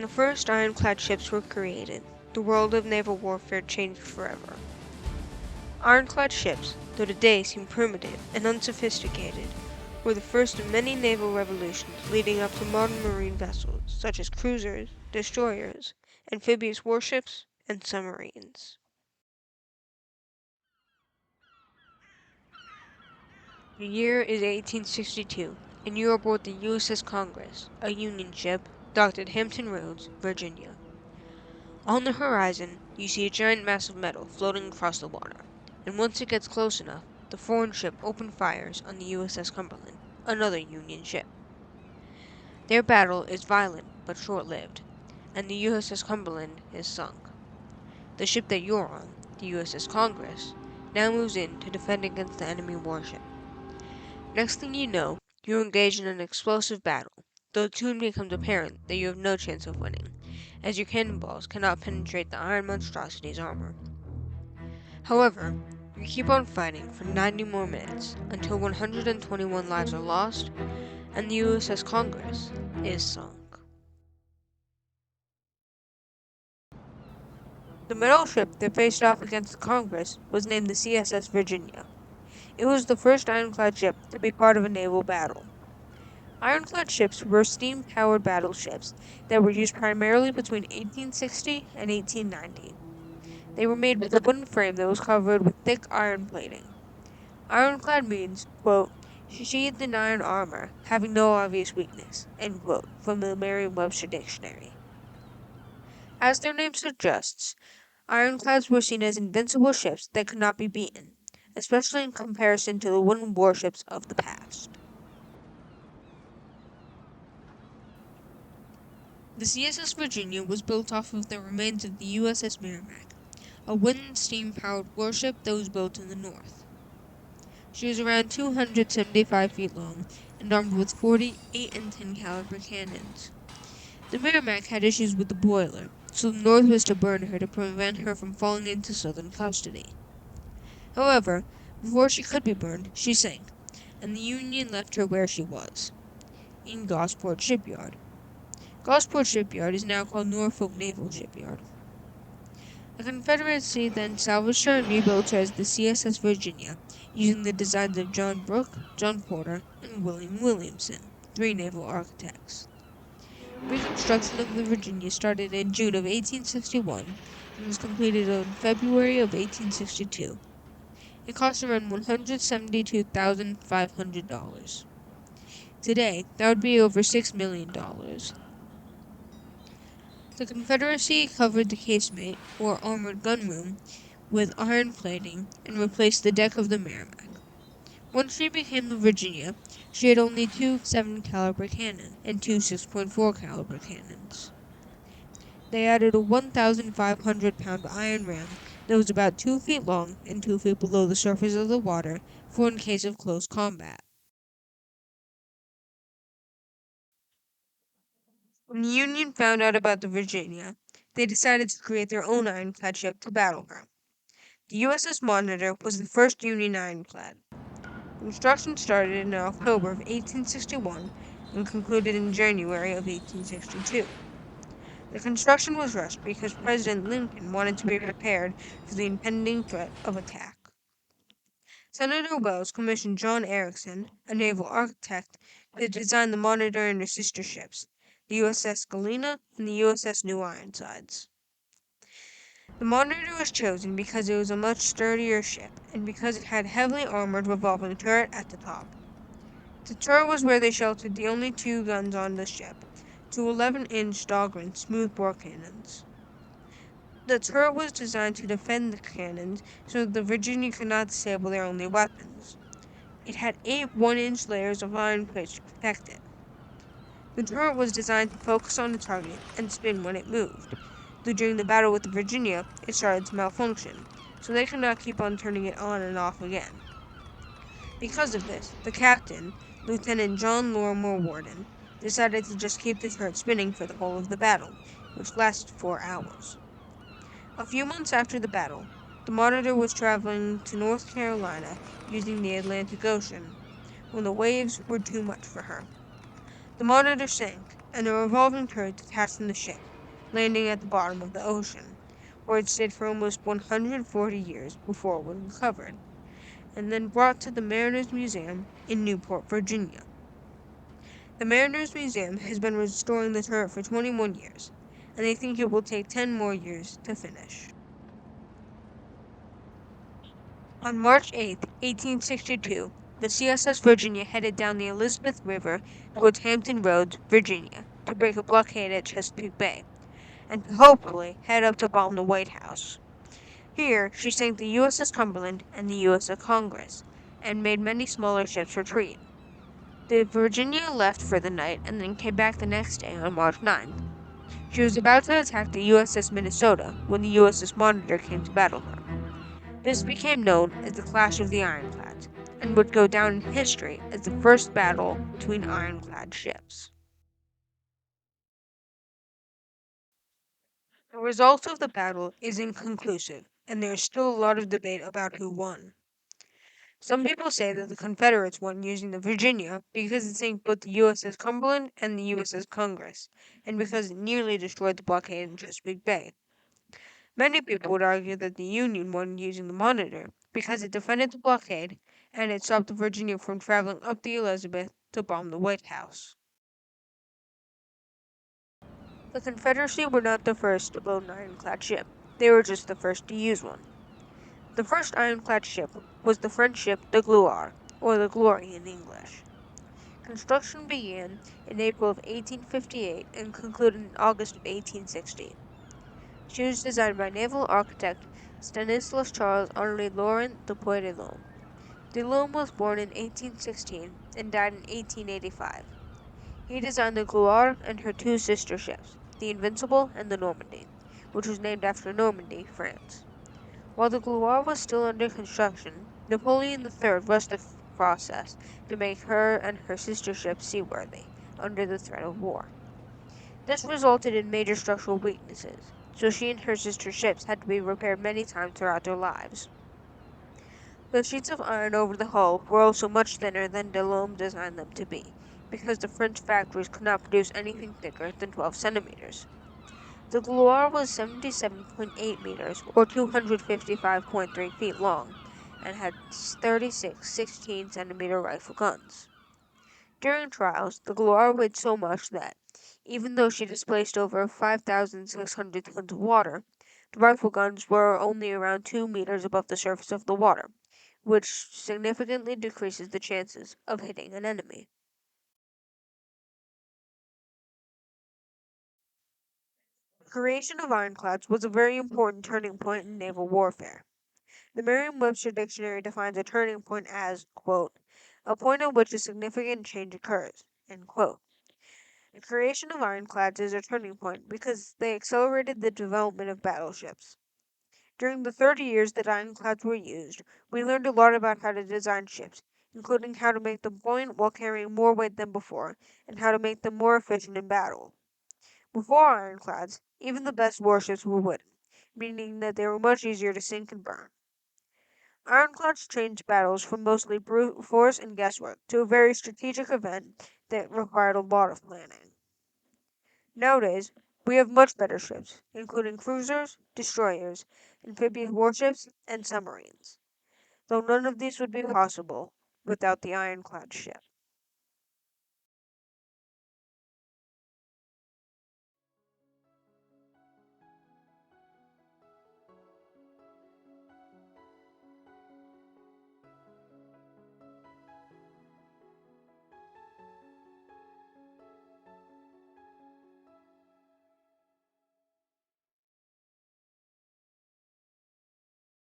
When the first ironclad ships were created, the world of naval warfare changed forever. Ironclad ships, though today seem primitive and unsophisticated, were the first of many naval revolutions leading up to modern marine vessels such as cruisers, destroyers, amphibious warships, and submarines. The year is 1862, and you are aboard the USS Congress, a Union ship, docked at Hampton Roads, Virginia. On the horizon, you see a giant mass of metal floating across the water, and once it gets close enough, the foreign ship opened fires on the USS Cumberland, another Union ship. Their battle is violent but short-lived, and the USS Cumberland is sunk. The ship that you're on, the USS Congress, now moves in to defend against the enemy warship. Next thing you know, you're engaged in an explosive battle, though it soon becomes apparent that you have no chance of winning, as your cannonballs cannot penetrate the iron monstrosity's armor. However, you keep on fighting for 90 more minutes until 121 lives are lost and the USS Congress is sunk. The middle ship that faced off against the Congress was named the CSS Virginia. It was the first ironclad ship to be part of a naval battle. Ironclad ships were steam-powered battleships that were used primarily between 1860 and 1890. They were made with a wooden frame that was covered with thick iron plating. Ironclad means, quote, sheathed in iron armor, having no obvious weakness, end quote, from the Merriam-Webster Dictionary. As their name suggests, ironclads were seen as invincible ships that could not be beaten, especially in comparison to the wooden warships of the past. The CSS Virginia was built off of the remains of the USS Merrimac, a wooden steam-powered warship that was built in the North. She was around 275 feet long and armed with 48 and 10 caliber cannons. The Merrimac had issues with the boiler, so the North was to burn her to prevent her from falling into Southern custody. However, before she could be burned, she sank, and the Union left her where she was, in Gosport Shipyard. Gosport Shipyard is now called Norfolk Naval Shipyard. The Confederacy then salvaged her and rebuilt her as the CSS Virginia, using the designs of John Brooke, John Porter, and William Williamson, 3 naval architects. Reconstruction of the Virginia started in June of 1861 and was completed in February of 1862. It cost around $172,500. Today, that would be over $6 million. The Confederacy covered the casemate, or armored gunroom, with iron plating and replaced the deck of the Merrimac. Once she became the Virginia, she had only 2 7 caliber cannons and 2 6.4 caliber cannons. They added a 1,500-pound iron ram that was about 2 feet long and 2 feet below the surface of the water for in case of close combat. When the Union found out about the Virginia, they decided to create their own ironclad ship to battle her. The USS Monitor was the first Union ironclad. Construction started in October of 1861 and concluded in January of 1862. The construction was rushed because President Lincoln wanted to be prepared for the impending threat of attack. Senator Wells commissioned John Erickson, a naval architect, to design the Monitor and her sister ships, the USS Galena and the USS New Ironsides. The Monitor was chosen because it was a much sturdier ship, and because it had a heavily armored revolving turret at the top. The turret was where they sheltered the only 2 guns on the ship, 2 11-inch Dahlgren smoothbore cannons. The turret was designed to defend the cannons so that the Virginia could not disable their only weapons. It had 8 1-inch layers of iron plates to protect it. The turret was designed to focus on the target and spin when it moved, though during the battle with the Virginia, it started to malfunction, so they could not keep on turning it on and off again. Because of this, the captain, Lieutenant John Lorimer Worden, decided to just keep the turret spinning for the whole of the battle, which lasted 4 hours. A few months after the battle, the Monitor was traveling to North Carolina using the Atlantic Ocean, when the waves were too much for her. The Monitor sank, and the revolving turret detached from the ship, landing at the bottom of the ocean, where it stayed for almost 140 years before it was recovered, and then brought to the Mariners Museum in Newport, Virginia. The Mariners Museum has been restoring the turret for 21 years, and they think it will take 10 more years to finish. On March 8, 1862, the CSS Virginia headed down the Elizabeth River towards Hampton Roads, Virginia, to break a blockade at Chesapeake Bay, and to hopefully head up to bomb the White House. Here, she sank the USS Cumberland and the USS Congress, and made many smaller ships retreat. The Virginia left for the night and then came back the next day on March 9th. She was about to attack the USS Minnesota when the USS Monitor came to battle her. This became known as the Clash of the Ironclads, and would go down in history as the first battle between ironclad ships. The result of the battle is inconclusive, and there is still a lot of debate about who won. Some people say that the Confederates won using the Virginia because it sank both the USS Cumberland and the USS Congress, and because it nearly destroyed the blockade in Chesapeake Bay. Many people would argue that the Union won using the Monitor because it defended the blockade and it stopped the Virginia from traveling up the Elizabeth to bomb the White House. The Confederacy were not the first to build an ironclad ship, they were just the first to use one. The first ironclad ship was the French ship the Gloire, or the Glory in English. Construction began in April of 1858 and concluded in August of 1860. She was designed by naval architect Stanislas Charles Henri Laurent de Puy-de-Dôme. Delhomme was born in 1816 and died in 1885. He designed the Gloire and her two sister ships, the Invincible and the Normandy, which was named after Normandy, France. While the Gloire was still under construction, Napoleon III rushed the process to make her and her sister ships seaworthy, under the threat of war. This resulted in major structural weaknesses, so she and her sister ships had to be repaired many times throughout their lives. The sheets of iron over the hull were also much thinner than Delhomme designed them to be, because the French factories could not produce anything thicker than 12 centimeters. The Gloire was 77.8 meters, or 255.3 feet long, and had 36 16-centimeter rifle guns. During trials, the Gloire weighed so much that, even though she displaced over 5,600 tons of water, the rifle guns were only around 2 meters above the surface of the water, which significantly decreases the chances of hitting an enemy. The creation of ironclads was a very important turning point in naval warfare. The Merriam-Webster Dictionary defines a turning point as, quote, a point at which a significant change occurs, end quote. The creation of ironclads is a turning point because they accelerated the development of battleships. During the 30 years that ironclads were used, we learned a lot about how to design ships, including how to make them buoyant while carrying more weight than before, and how to make them more efficient in battle. Before ironclads, even the best warships were wooden, meaning that they were much easier to sink and burn. Ironclads changed battles from mostly brute force and guesswork to a very strategic event that required a lot of planning. Nowadays, we have much better ships, including cruisers, destroyers, amphibious warships, and submarines, though none of these would be possible without the ironclad ship.